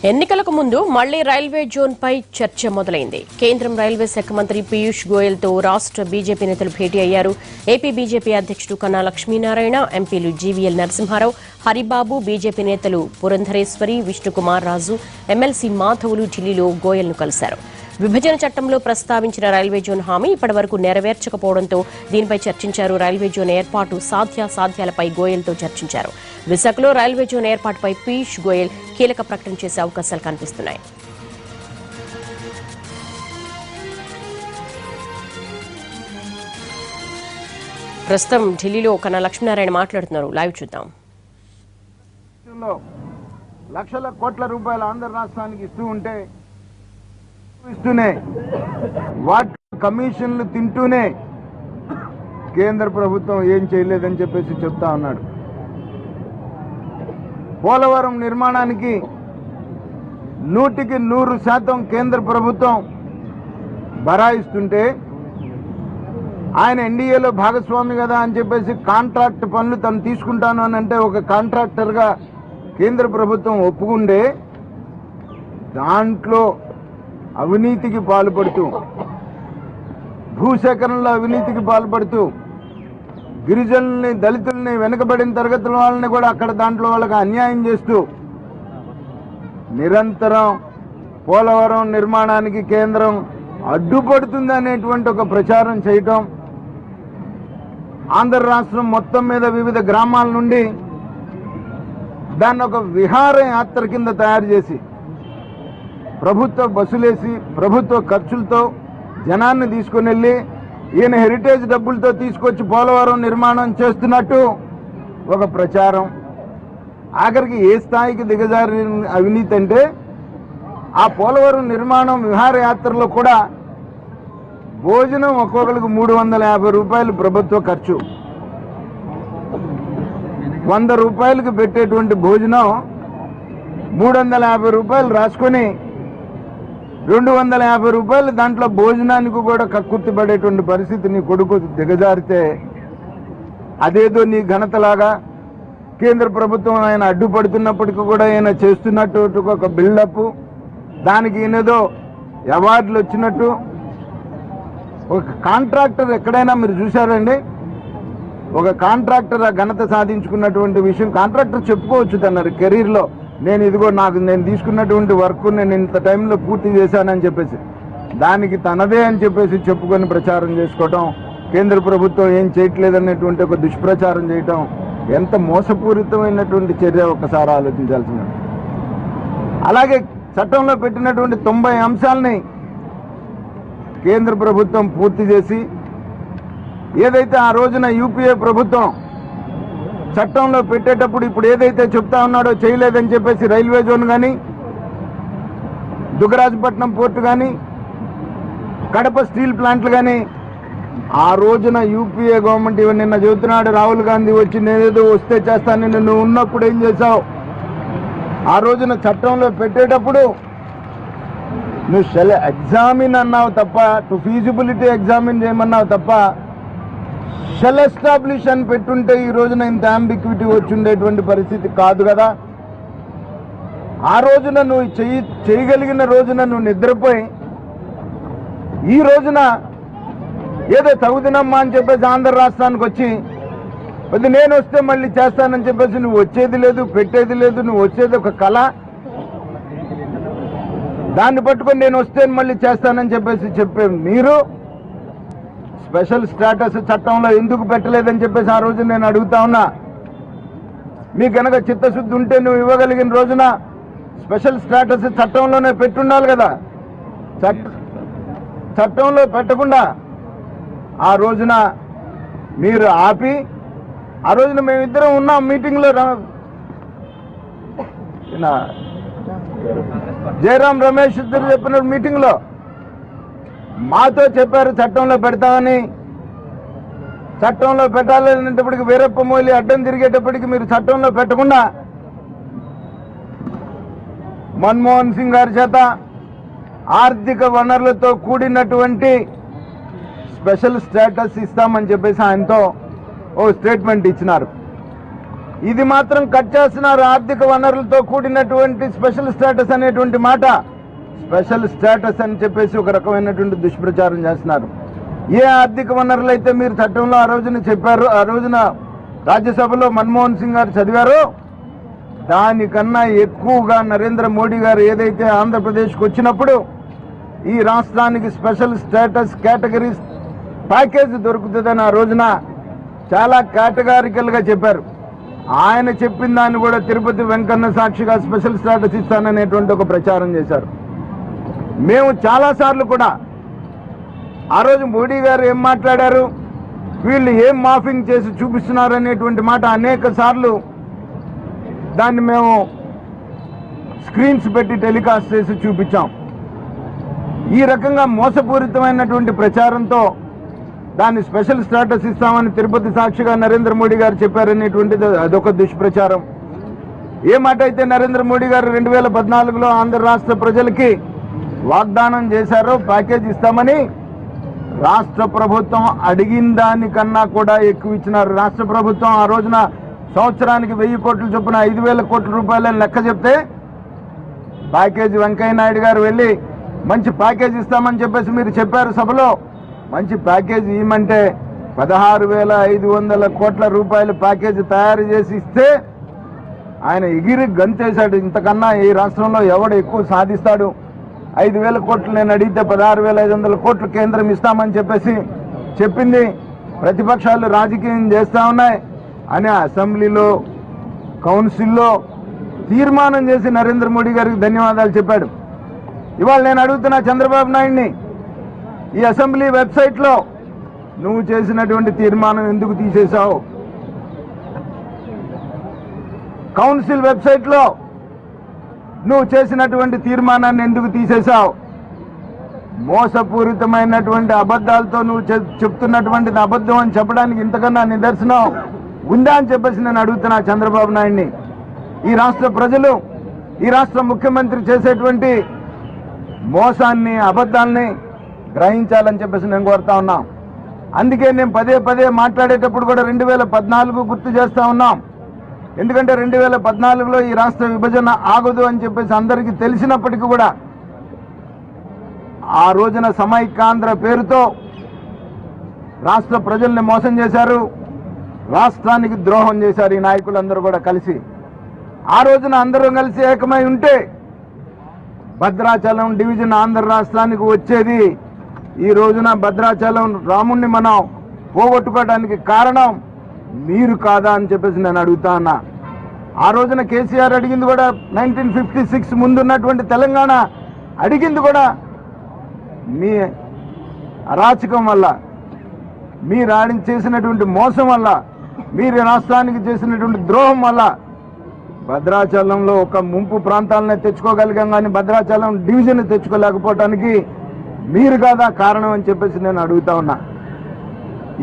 ఎన్నికలకు ముందు మళ్లీ రైల్వే జోన్ పై చర్చ మొదలైంది. కేంద్రం రైల్వే శాఖ మంత్రి పీయూష్ గోయల్ తో రాష్ట్ర బీజేపీ నేతలు భేటీ అయ్యారు. ఏపీ బీజేపీ అధ్యక్షుడు కన్నా లక్ష్మీనారాయణ, ఎంపీలు జీవీఎల్ నరసింహారావు, హరిబాబు, బీజేపీ నేతలు పురంధరేశ్వరి, విష్ణుకుమార్ రాజు, ఎమ్మెల్సీ మాధవులు ఢిల్లీలో గోయల్ ను కలిశారు. విభజన చట్టంలో ప్రస్తావించిన రైల్వే జోన్ హామీ ఇప్పటివరకు నెరవేర్చకపోవడంతో దీనిపై చర్చించారు. రైల్వే జోన్ ఏర్పాటు సాధ్యాసాధ్యాలపై గోయల్తో చర్చించారు. విశాఖలో రైల్వే జోన్ ఏర్పాటుపై పీయూష్ గోయల్ కీలక ప్రకటన చేసే అవకాశాలు కనిపిస్తున్నాయి. ప్రస్తుతం ఢిల్లీలో కన్నా లక్ష్మీనారాయణ మాట్లాడుతున్నారు. లైవ్ చూద్దాం. లక్షల కోట్ల రూపాయలు ఆంధ్ర రాష్ట్రానికి ఇస్తూనే వాటి కమిషన్లు తింటూనే కేంద్ర ప్రభుత్వం ఏం చేయలేదని చెప్పేసి చెప్తా ఉన్నాడు. పోలవరం నిర్మాణానికి 100% కేంద్ర ప్రభుత్వం బరాయిస్తుంటే ఆయన ఎన్డీఏలో భాగస్వామి కదా అని చెప్పేసి కాంట్రాక్ట్ పనులు తను తీసుకుంటాను అని అంటే ఒక కాంట్రాక్టర్గా కేంద్ర ప్రభుత్వం ఒప్పుకుంటే దాంట్లో అవినీతికి పాల్పడుతూ, భూసేకరణలో అవినీతికి పాల్పడుతూ, గిరిజనుల్ని, దళితుల్ని, వెనుకబడిన తరగతుల వాళ్ళని కూడా అక్కడ దాంట్లో వాళ్ళకి అన్యాయం చేస్తూ నిరంతరం పోలవరం నిర్మాణానికి కేంద్రం అడ్డుపడుతుంది అనేటువంటి ఒక ప్రచారం చేయటం, ఆంధ్ర రాష్ట్రం మొత్తం మీద వివిధ గ్రామాల నుండి దాన్ని ఒక విహారయాత్ర కింద తయారు చేసి ప్రభుత్వ బస్సులేసి ప్రభుత్వ ఖర్చులతో జనాన్ని తీసుకుని వెళ్ళి ఈయన హెరిటేజ్ డబ్బులతో తీసుకొచ్చి పోలవరం నిర్మాణం చేస్తున్నట్టు ఒక ప్రచారం. ఆఖరికి ఏ స్థాయికి దిగజారి అవినీతి అంటే ఆ పోలవరం నిర్మాణం విహారయాత్రలో కూడా భోజనం ఒక్కొక్కరికి 350 రూపాయలు ప్రభుత్వ ఖర్చు. 100 రూపాయలకు పెట్టేటువంటి భోజనం 350 రూపాయలు రాసుకొని 250 రూపాయలు దాంట్లో భోజనానికి కూడా కక్కుర్తి పడేటువంటి పరిస్థితి నీ కొడుకు దిగజారితే అదేదో నీ ఘనతలాగా కేంద్ర ప్రభుత్వం ఆయన అడ్డుపడుతున్నప్పటికీ కూడా ఆయన చేస్తున్నట్టు ఒక బిల్డప్, దానికి ఈయనేదో అవార్డులు వచ్చినట్టు. ఒక కాంట్రాక్టర్ ఎక్కడైనా మీరు చూశారండి? ఒక కాంట్రాక్టర్ ఆ ఘనత సాధించుకున్నటువంటి విషయం కాంట్రాక్టర్ చెప్పుకోవచ్చు తన కెరీర్లో, నేను ఇదిగో నేను తీసుకున్నటువంటి వర్క్ నేను ఇంత టైంలో పూర్తి చేశానని చెప్పేసి దానికి తనదే అని చెప్పేసి చెప్పుకొని ప్రచారం చేసుకోవటం, కేంద్ర ప్రభుత్వం ఏం చేయట్లేదనేటువంటి ఒక దుష్ప్రచారం చేయటం ఎంత మోసపూరితమైనటువంటి చర్య ఒక్కసారి ఆలోచించాల్సింది. అలాగే చట్టంలో పెట్టినటువంటి 90 అంశాలని కేంద్ర ప్రభుత్వం పూర్తి చేసి ఏదైతే ఆ రోజున యూపీఏ ప్రభుత్వం చట్టంలో పెట్టేటప్పుడు ఇప్పుడు ఏదైతే చెప్తా ఉన్నాడో చేయలేదని చెప్పేసి రైల్వే జోన్ కానీ, దుగ్గరాజపట్నం పోర్టు కానీ, కడప స్టీల్ ప్లాంట్లు కానీ ఆ రోజున యూపీఏ గవర్నమెంట్ నిన్న చెబుతున్నాడు రాహుల్ గాంధీ వచ్చి నేనేదో వస్తే చేస్తాను, నువ్వు ఉన్నప్పుడు ఏం చేశావు? ఆ రోజున చట్టంలో పెట్టేటప్పుడు నువ్వు ఎగ్జామిన్ అన్నావు తప్ప, ఫీజిబిలిటీ ఎగ్జామిన్ చేయమన్నావు తప్ప షెల్ ఎస్టాబ్లిష్ అని పెట్టుంటే ఈ రోజున ఇంత అంబిక్విటీ వచ్చి ఉండేటువంటి పరిస్థితి కాదు కదా. ఆ రోజున నువ్వు చేయగలిగిన రోజున నువ్వు నిద్రపోయి ఈ రోజున ఏదో తగుదినమ్మా అని చెప్పేసి ఆంధ్ర రాష్ట్రానికి వచ్చి నేను వస్తే మళ్ళీ చేస్తానని చెప్పేసి నువ్వు వచ్చేది లేదు, పెట్టేది లేదు. నువ్వు వచ్చేది ఒక కళ, దాన్ని పట్టుకొని నేను వస్తే మళ్ళీ చేస్తానని చెప్పేసి చెప్పే మీరు స్పెషల్ స్టేటస్ చట్టంలో ఎందుకు పెట్టలేదని చెప్పేసి ఆ రోజు నేను అడుగుతా ఉన్నా. మీకు కనుక చిత్తశుద్ధి ఉంటే నువ్వు ఇవ్వగలిగిన రోజున స్పెషల్ స్టేటస్ చట్టంలోనే పెట్టుండాలి కదా. చట్టంలో పెట్టకుండా ఆ రోజున మీరు ఆపి, ఆ రోజున మేమిద్దరం ఉన్నాం మీటింగ్లో, జయరాం రమేష్ ఇద్దరు చెప్పిన మీటింగ్లో మాతో చెప్పారు చట్టంలో పెడతామని. చట్టంలో పెట్టాలనేటప్పటికి వీరప్ప మొయిలీ అడ్డం తిరిగేటప్పటికి మీరు చట్టంలో పెట్టకుండా మన్మోహన్ సింగ్ గారి చేత ఆర్థిక వనరులతో కూడినటువంటి స్పెషల్ స్టేటస్ ఇస్తామని చెప్పేసి ఆయనతో ఓ స్టేట్మెంట్ ఇచ్చినారు. ఇది మాత్రం కట్ చేస్తున్నారు. ఆర్థిక వనరులతో కూడినటువంటి స్పెషల్ స్టేటస్ అనేటువంటి మాట, స్పెషల్ స్టేటస్ అని చెప్పేసి ఒక రకమైనటువంటి దుష్ప్రచారం చేస్తున్నారు. ఏ ఆర్థిక వనరులు అయితే మీరు చట్టంలో ఆ రోజున చెప్పారు, ఆ రోజున రాజ్యసభలో మన్మోహన్ సింగ్ గారు చదివారో దానికన్నా ఎక్కువగా నరేంద్ర మోడీ గారు ఏదైతే ఆంధ్రప్రదేశ్కి వచ్చినప్పుడు ఈ రాష్ట్రానికి స్పెషల్ స్టేటస్ కేటగిరీస్ ప్యాకేజ్ దొరుకుతుందని ఆ రోజున చాలా కేటగారికల్గా చెప్పారు. ఆయన చెప్పిన దాన్ని కూడా తిరుపతి వెంకన్న సాక్షిగా స్పెషల్ స్టేటస్ ఇస్తాననేటువంటి ఒక ప్రచారం చేశారు. మేము చాలాసార్లు కూడా ఆ రోజు మోడీ గారు ఏం మాట్లాడారు, వీళ్ళు ఏం మాఫింగ్ చేసి చూపిస్తున్నారు అనేటువంటి మాట అనేక సార్లు దాన్ని మేము స్క్రీన్స్ పెట్టి టెలికాస్ట్ చేసి చూపించాం. ఈ రకంగా మోసపూరితమైనటువంటి ప్రచారంతో దాన్ని స్పెషల్ స్టేటస్ ఇస్తామని తిరుపతి సాక్షిగా నరేంద్ర మోడీ గారు చెప్పారనేటువంటిది అదొక దుష్ప్రచారం. ఏ మాట అయితే నరేంద్ర మోడీ గారు 2014లో ఆంధ్ర రాష్ట్ర ప్రజలకి వాగ్దానం చేశారో ప్యాకేజ్ ఇస్తామని, రాష్ట్ర ప్రభుత్వం అడిగిన దానికన్నా కూడా ఎక్కువ ఇచ్చినారు. రాష్ట్ర ప్రభుత్వం ఆ రోజున సంవత్సరానికి 1000 కోట్ల చొప్పున 5000 కోట్ల రూపాయలని లెక్క చెప్తే ప్యాకేజ్ వెంకయ్య నాయుడు గారు వెళ్ళి మంచి ప్యాకేజ్ ఇస్తామని చెప్పేసి మీరు చెప్పారు సభలో. మంచి ప్యాకేజ్ ఇవ్వమంటే 16,500 కోట్ల రూపాయల ప్యాకేజ్ తయారు చేసి ఇస్తే ఆయన ఎగిరి గంతేశాడు. ఇంతకన్నా ఈ రాష్ట్రంలో ఎవడు ఎక్కువ సాధిస్తాడు, 5,000 కోట్లు నేను అడిగితే 16,500 కోట్లు కేంద్రం ఇస్తామని చెప్పేసి చెప్పింది. ప్రతిపక్షాలు రాజకీయం చేస్తూ ఉన్నాయి అని అసెంబ్లీలో కౌన్సిల్లో తీర్మానం చేసి నరేంద్ర మోడీ గారికి ధన్యవాదాలు చెప్పాడు. ఇవాళ నేను అడుగుతున్నా చంద్రబాబు నాయుడిని, ఈ అసెంబ్లీ వెబ్సైట్లో నువ్వు చేసినటువంటి తీర్మానం ఎందుకు తీసేశావు? కౌన్సిల్ వెబ్సైట్లో నువ్వు చేసినటువంటి తీర్మానాన్ని ఎందుకు తీసేశావు? మోసపూరితమైనటువంటి అబద్ధాలతో నువ్వు చెప్తున్నటువంటిది అబద్ధం అని చెప్పడానికి ఇంతకన్నా నిదర్శనం ఉందా అని చెప్పేసి నేను అడుగుతున్నా చంద్రబాబు నాయుడిని. ఈ రాష్ట్ర ప్రజలు, ఈ రాష్ట్ర ముఖ్యమంత్రి చేసేటువంటి మోసాన్ని, అబద్ధాలని గ్రహించాలని చెప్పేసి నేను కోరుతా ఉన్నాం. అందుకే నేను పదే పదే మాట్లాడేటప్పుడు కూడా 2014 గుర్తు చేస్తా ఉన్నాం. ఎందుకంటే 2014లో ఈ రాష్ట్ర విభజన ఆగదు అని చెప్పేసి అందరికీ తెలిసినప్పటికీ కూడా ఆ రోజున సమైక్యాంధ్ర పేరుతో రాష్ట్ర ప్రజల్ని మోసం చేశారు, రాష్ట్రానికి ద్రోహం చేశారు ఈ నాయకులందరూ కూడా కలిసి. ఆ రోజున అందరూ కలిసి ఏకమై ఉంటే భద్రాచలం డివిజన్ ఆంధ్ర రాష్ట్రానికి వచ్చేది. ఈ రోజున భద్రాచలం రాముణ్ణి మనం పోగొట్టుకోవడానికి కారణం మీరు కాదా అని చెప్పేసి నేను అడుగుతా ఉన్నా. ఆ రోజున కేసీఆర్ అడిగింది కూడా 1956 ముందున్నటువంటి తెలంగాణ అడిగింది కూడా మీ అరాచకం వల్ల, మీరు చేసినటువంటి మోసం వల్ల, మీరు రాష్ట్రానికి చేసినటువంటి ద్రోహం వల్ల భద్రాచలంలో ఒక ముంపు ప్రాంతాలనే తెచ్చుకోగలిగాం, కానీ భద్రాచలం డివిజన్ తెచ్చుకోలేకపోవటానికి మీరు కాదా కారణం అని చెప్పేసి నేను అడుగుతా ఉన్నా.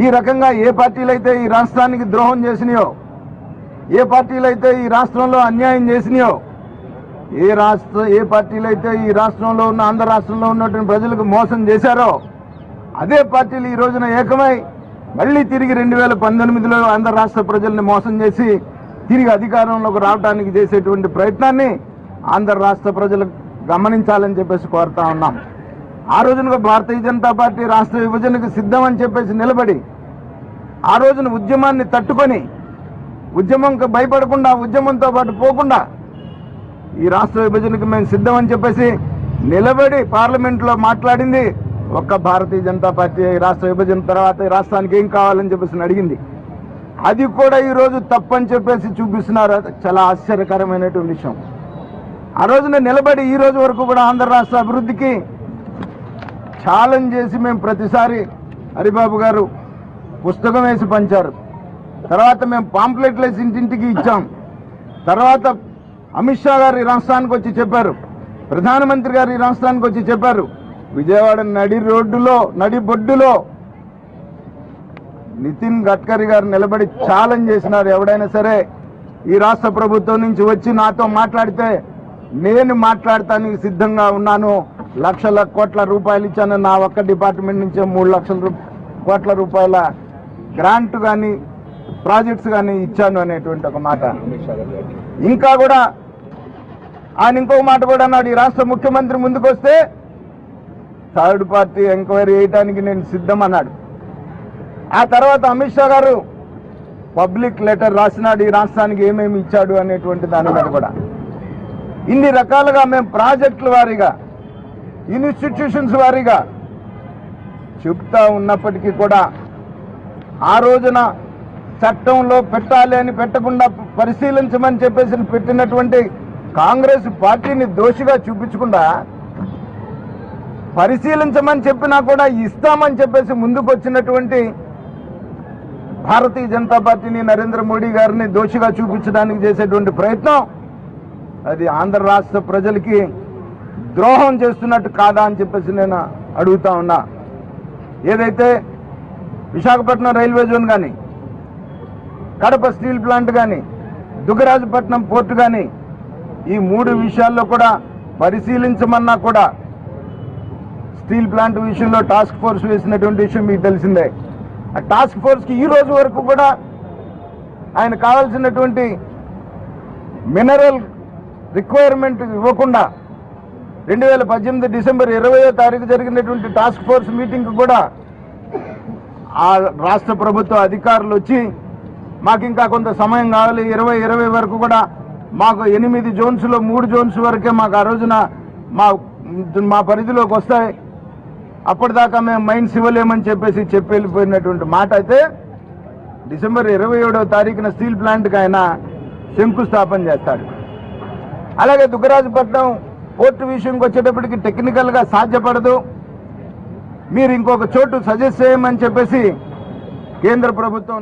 ఈ రకంగా ఏ పార్టీలు అయితే ఈ రాష్ట్రానికి ద్రోహం చేసినాయో, ఏ పార్టీలు అయితే ఈ రాష్ట్రంలో అన్యాయం చేసినాయో, ఏ పార్టీలు అయితే ఈ రాష్ట్రంలో ఉన్న ఆంధ్ర రాష్ట్రంలో ఉన్నటువంటి ప్రజలకు మోసం చేశారో అదే పార్టీలు ఈ రోజున ఏకమై మళ్ళీ తిరిగి 2019లో ఆంధ్ర రాష్ట్ర ప్రజల్ని మోసం చేసి తిరిగి అధికారంలోకి రావడానికి చేసేటువంటి ప్రయత్నాన్ని ఆంధ్ర రాష్ట్ర ప్రజలు గమనించాలని చెప్పేసి కోరుతా ఉన్నాం. ఆ రోజున భారతీయ జనతా పార్టీ రాష్ట్ర విభజనకు సిద్ధం అని చెప్పేసి నిలబడి, ఆ రోజున ఉద్యమాన్ని తట్టుకొని, ఉద్యమంకి భయపడకుండా, ఉద్యమంతో పాటు పోకుండా ఈ రాష్ట్ర విభజనకు మేము సిద్ధం అని చెప్పేసి నిలబడి పార్లమెంట్లో మాట్లాడింది ఒక్క భారతీయ జనతా పార్టీ. రాష్ట్ర విభజన తర్వాత ఈ రాష్ట్రానికి ఏం కావాలని చెప్పేసి అడిగింది. అది కూడా ఈరోజు తప్పని చెప్పేసి చూపిస్తున్నారు. చాలా ఆశ్చర్యకరమైనటువంటి విషయం. ఆ రోజున నిలబడి ఈ రోజు వరకు కూడా ఆంధ్ర రాష్ట్ర అభివృద్ధికి ఛాలెంజ్ చేసి మేము ప్రతిసారి హరిబాబు గారు పుస్తకం వేసి పంచారు, తర్వాత మేము పాంప్లెట్లు వేసి ఇంటింటికి ఇచ్చాం, తర్వాత అమిత్ షా గారు ఈ రాష్ట్రానికి వచ్చి చెప్పారు, ప్రధానమంత్రి గారు ఈ రాష్ట్రానికి వచ్చి చెప్పారు. విజయవాడ నడి రోడ్డులో, నడి బొడ్డులో నితిన్ గడ్కరీ గారు నిలబడి ఛాలెంజ్ చేసినారు, ఎవడైనా సరే ఈ రాష్ట్ర ప్రభుత్వం నుంచి వచ్చి నాతో మాట్లాడితే నేను మాట్లాడటానికి సిద్ధంగా ఉన్నాను, లక్షల కోట్ల రూపాయలు ఇచ్చాను, నా ఒక్క డిపార్ట్మెంట్ నుంచే 3 లక్షల కోట్ల రూపాయల గ్రాంట్ కానీ ప్రాజెక్ట్స్ కానీ ఇచ్చాను అనేటువంటి ఒక మాట. ఇంకా కూడా ఆయన ఇంకొక మాట కూడా అన్నాడు, ఈ రాష్ట్ర ముఖ్యమంత్రి ముందుకు వస్తే థర్డ్ పార్టీ ఎంక్వైరీ చేయడానికి నేను సిద్ధం అన్నాడు. ఆ తర్వాత అమిత్ షా గారు పబ్లిక్ లెటర్ రాసినాడు, ఈ రాష్ట్రానికి ఏమేమి ఇచ్చాడు అనేటువంటి దాని మీద కూడా. ఇన్ని రకాలుగా మేము ప్రాజెక్టుల వారీగా ఇన్స్టిట్యూషన్స్ వారీగా చెప్తా ఉన్నప్పటికీ కూడా ఆ రోజున చట్టంలో పెట్టాలి అని పెట్టకుండా పరిశీలించమని చెప్పేసి పెట్టినటువంటి కాంగ్రెస్ పార్టీని దోషిగా చూపించకుండా పరిశీలించమని చెప్పినా కూడా ఇస్తామని చెప్పేసి ముందుకు వచ్చినటువంటి భారతీయ జనతా పార్టీని నరేంద్ర మోడీ గారిని దోషిగా చూపించడానికి చేసేటువంటి ప్రయత్నం అది ఆంధ్ర రాష్ట్ర ప్రజలకి ద్రోహం చేస్తున్నట్టు కాదా అని చెప్పేసి నేను అడుగుతా ఉన్నా. ఏదైతే విశాఖపట్నం రైల్వే జోన్ కానీ, కడప స్టీల్ ప్లాంట్ కానీ, దుగ్గరాజపట్నం పోర్టు కానీ, ఈ 3 విషయాల్లో కూడా పరిశీలించమన్నా కూడా స్టీల్ ప్లాంట్ విషయంలో టాస్క్ ఫోర్స్ వేసినటువంటి విషయం మీకు తెలిసిందే. ఆ టాస్క్ ఫోర్స్కి ఈ రోజు వరకు కూడా ఆయన కావాల్సినటువంటి మినరల్ రిక్వైర్మెంట్ ఇవ్వకుండా 2018 డిసెంబర్ 20వ తారీఖు జరిగినటువంటి టాస్క్ ఫోర్స్ మీటింగ్ కూడా ఆ రాష్ట్ర ప్రభుత్వ అధికారులు వచ్చి మాకు ఇంకా కొంత సమయం కావాలి, 2020 వరకు కూడా మాకు 8 జోన్స్లో 3 జోన్స్ వరకే మాకు ఆ రోజున మా పరిధిలోకి వస్తాయి, అప్పటిదాకా మేము మైన్స్ ఇవ్వలేమని చెప్పేసి చెప్పి వెళ్ళిపోయినటువంటి మాట. అయితే డిసెంబర్ 27వ తారీఖున స్టీల్ ప్లాంట్కి ఆయన శంకుస్థాపన చేస్తాడు. అలాగే దుగ్గరాజపట్నం పోర్టు విషయంకి వచ్చేటప్పటికి టెక్నికల్గా సాధ్యపడదు, మీరు ఇంకొక చోటు సజెస్ట్ చేయమని చెప్పేసి కేంద్ర ప్రభుత్వం